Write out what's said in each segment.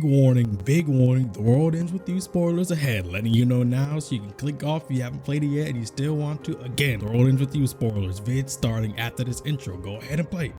big warning, the world ends with you spoilers ahead, letting you know now so you can click off if you haven't played it yet and you still want to. Again, the world ends with you spoilers, vid starting after this intro. Go ahead and play.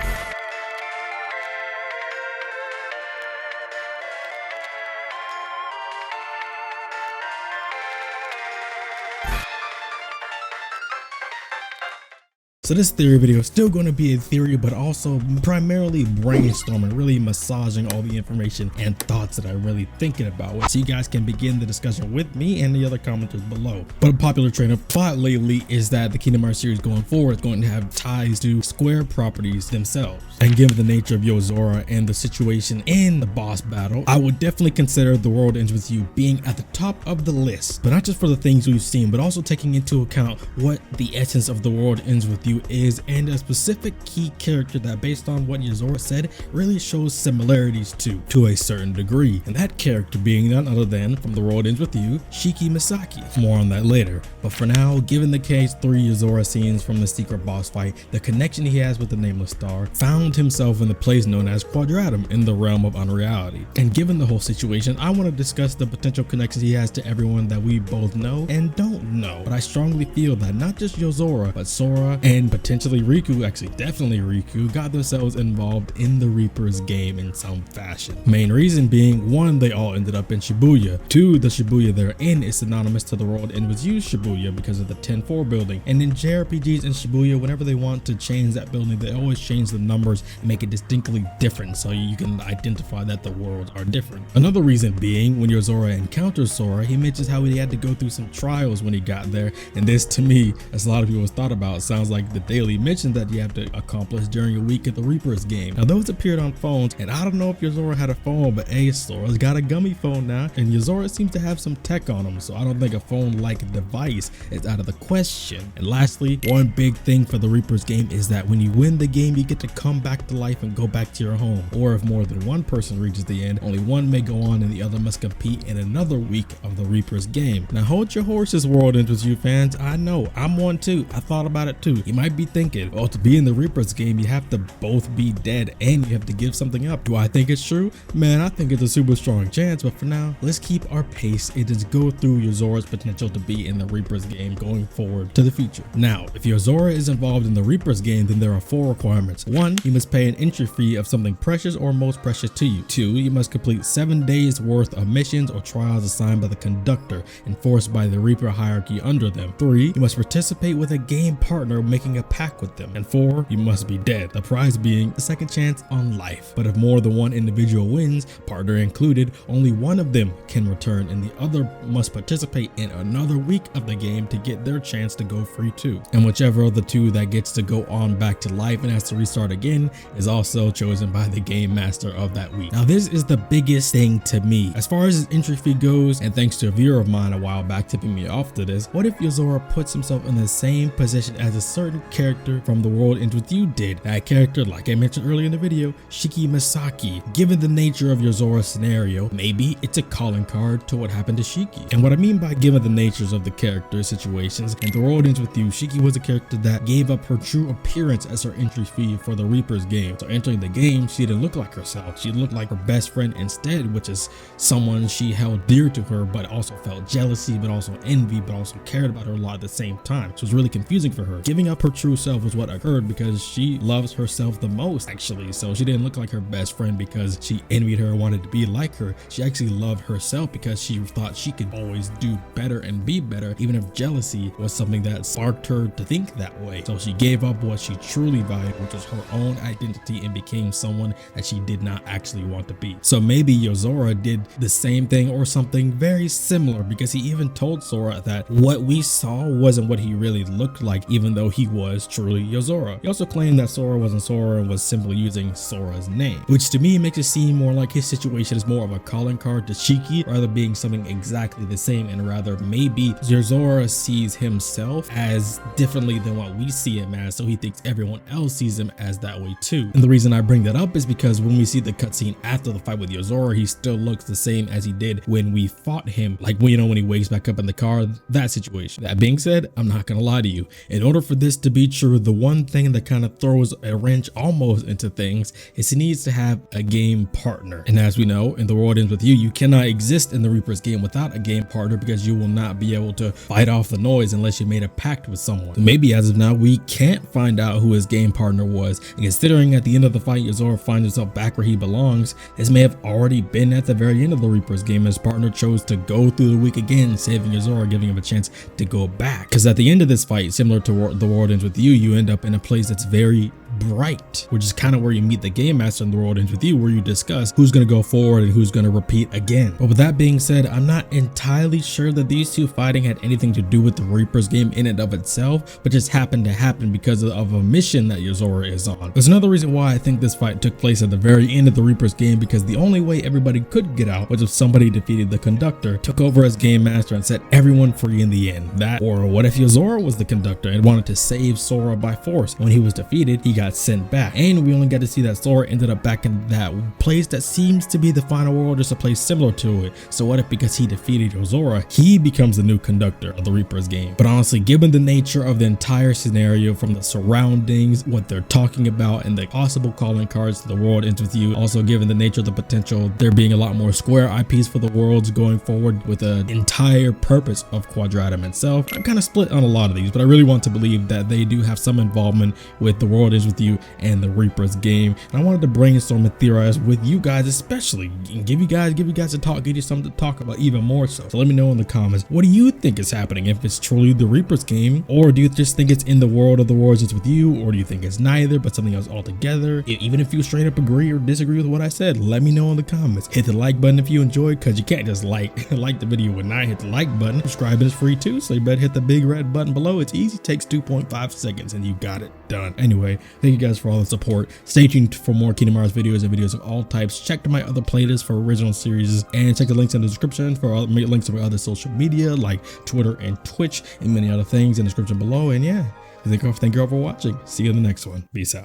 So this theory video is still going to be a theory, but also primarily brainstorming, really massaging all the information and thoughts that I'm really thinking about, so you guys can begin the discussion with me and the other commenters below. But a popular train of thought lately is that the Kingdom Hearts series going forward is going to have ties to Square properties themselves. And given the nature of Yozora and the situation in the boss battle, I would definitely consider The World Ends With You being at the top of the list, but not just for the things we've seen, but also taking into account what the essence of The World Ends With You is, and a specific key character that, based on what Yozora said, really shows similarities to a certain degree, and that character being none other than, from The World Ends With You, Shiki Misaki. More on that later, but for now, given the KH4 Yozora scenes from the secret boss fight, the connection he has with the Nameless Star, found himself in the place known as QUADRATUM in the realm of unreality. And given the whole situation, I want to discuss the potential connections he has to everyone that we both know and don't know, but I strongly feel that not just Yozora, but Sora and potentially Riku, actually definitely Riku, got themselves involved in the Reaper's game in some fashion. Main reason being, one, they all ended up in Shibuya. Two, the Shibuya they're in is synonymous to the World Ends With You Shibuya because of the 10-4 building. And in JRPGs in Shibuya, whenever they want to change that building, they always change the numbers and make it distinctly different so you can identify that the worlds are different. Another reason being, when Yozora encounters Sora, he mentions how he had to go through some trials when he got there, and this, to me, as a lot of people have thought about, sounds like the daily mission that you have to accomplish during a week at the Reaper's game. Now those appeared on phones, and I don't know if Yozora had a phone, but Sora's got a gummy phone now, and Yozora seems to have some tech on him, so I don't think a phone-like device is out of the question. And lastly, one big thing for the Reaper's game is that when you win the game, you get to come back to life and go back to your home, or if more than one person reaches the end, only one may go on and the other must compete in another week of the Reaper's game. Now hold your horses, World Ends With You fans. I know, I'm one too. I thought about it too. You might be thinking, well, to be in the Reaper's game, you have to both be dead and you have to give something up. Do I think it's true? Man, I think it's a super strong chance, but for now, let's keep our pace and just go through Yozora's potential to be in the Reaper's game going forward to the future. Now, if Yozora is involved in the Reaper's game, then there are 4 requirements. 1, you must pay an entry fee of something precious or most precious to you. 2, you must complete 7 days worth of missions or trials assigned by the conductor, enforced by the Reaper hierarchy under them. 3, you must participate with a game partner making a pact with them. And 4, you must be dead, the prize being a second chance on life. But if more than one individual wins, partner included, only one of them can return and the other must participate in another week of the game to get their chance to go free too. And whichever of the 2 that gets to go on back to life and has to restart again is also chosen by the game master of that week. Now this is the biggest thing to me. As far as his entry fee goes, and thanks to a viewer of mine a while back tipping me off to this, what if Yozora puts himself in the same position as a certain character from The World Ends With You did? That character, like I mentioned earlier in the video, Shiki Misaki. Given the nature of Yozora's scenario, maybe it's a calling card to what happened to Shiki. And what I mean by given the natures of the character situations, in The World Ends With You, Shiki was a character that gave up her true appearance as her entry fee for the Reaper's game. So entering the game, she didn't look like herself. She looked like her best friend instead, which is someone she held dear to her, but also felt jealousy, but also envy, but also cared about her a lot at the same time. So it was really confusing for her. Giving up her true self was what occurred because she loves herself the most, actually. So she didn't look like her best friend because she envied her and wanted to be like her. She actually loved herself because she thought she could always do better and be better, even if jealousy was something that sparked her to think that way. So she gave up what she truly valued, which was her own identity, and became someone that she did not actually want to be. So maybe Yozora did the same thing or something very similar, because he even told Sora that what we saw wasn't what he really looked like, even though he was truly Yozora. He also claimed that Sora wasn't Sora and was simply using Sora's name, which to me makes it seem more like his situation is more of a calling card to Shiki rather being something exactly the same, and rather maybe Yozora sees himself as differently than what we see him as, so he thinks everyone else sees him as that way too. And the reason I bring that up is because when we see the cutscene after the fight with Yozora, he still looks the same as he did when we fought him, like when he wakes back up in the car, that situation. That being said, I'm not gonna lie to you, in order for this to be true, the one thing that kind of throws a wrench almost into things is he needs to have a game partner. And as we know, in The World Ends With You, you cannot exist in the Reaper's game without a game partner because you will not be able to fight off the noise unless you made a pact with someone. So maybe as of now, we can't find out who his game partner was. And considering at the end of the fight, Yozora finds himself back where he belongs, this may have already been at the very end of the Reaper's game. His partner chose to go through the week again, saving Yozora, giving him a chance to go back. Because at the end of this fight, similar to The World Ends With You, you end up in a place that's very bright, which is kind of where you meet the game master in The World Ends With You, where you discuss who's going to go forward and who's going to repeat again. But with that being said, I'm not entirely sure that these two fighting had anything to do with the Reaper's game in and of itself, but just happened to happen because of a mission that Yozora is on. There's another reason why I think this fight took place at the very end of the Reaper's game, because the only way everybody could get out was if somebody defeated the conductor, took over as game master, and set everyone free in the end. That, or what if Yozora was the conductor and wanted to save Sora by force? When he was defeated, he got sent back, and we only got to see that Sora ended up back in that place that seems to be the final world, just a place similar to it. So what if, because he defeated Yozora, he becomes the new conductor of the Reaper's game? But honestly, given the nature of the entire scenario, from the surroundings, what they're talking about, and the possible calling cards to The World Ends With You, also given the nature of the potential there being a lot more Square IPs for the worlds going forward with an entire purpose of Quadratum itself, I'm kind of split on a lot of these, but I really want to believe that they do have some involvement with The World Ends With You and the Reaper's game. And I wanted to brainstorm and theorize with you guys, especially, and give you guys a talk, give you something to talk about even more so. So let me know in the comments, what do you think is happening? If it's truly the Reaper's game, or do you just think it's in the world of The World Ends With You, or do you think it's neither but something else altogether? Even if you straight up agree or disagree with what I said, let me know in the comments. Hit the like button if you enjoyed, because you can't just like the video and not hit the like button. Subscribing is free too, so you better hit the big red button below. It's easy, takes 2.5 seconds and you got it done. Anyway, thank you guys for all the support. Stay tuned for more Kingdom Hearts videos and videos of all types. Check my other playlists for original series, and check the links in the description for all links to my other social media like Twitter and Twitch, and many other things in the description below. And yeah, thank you all for watching. See you in the next one. Peace out.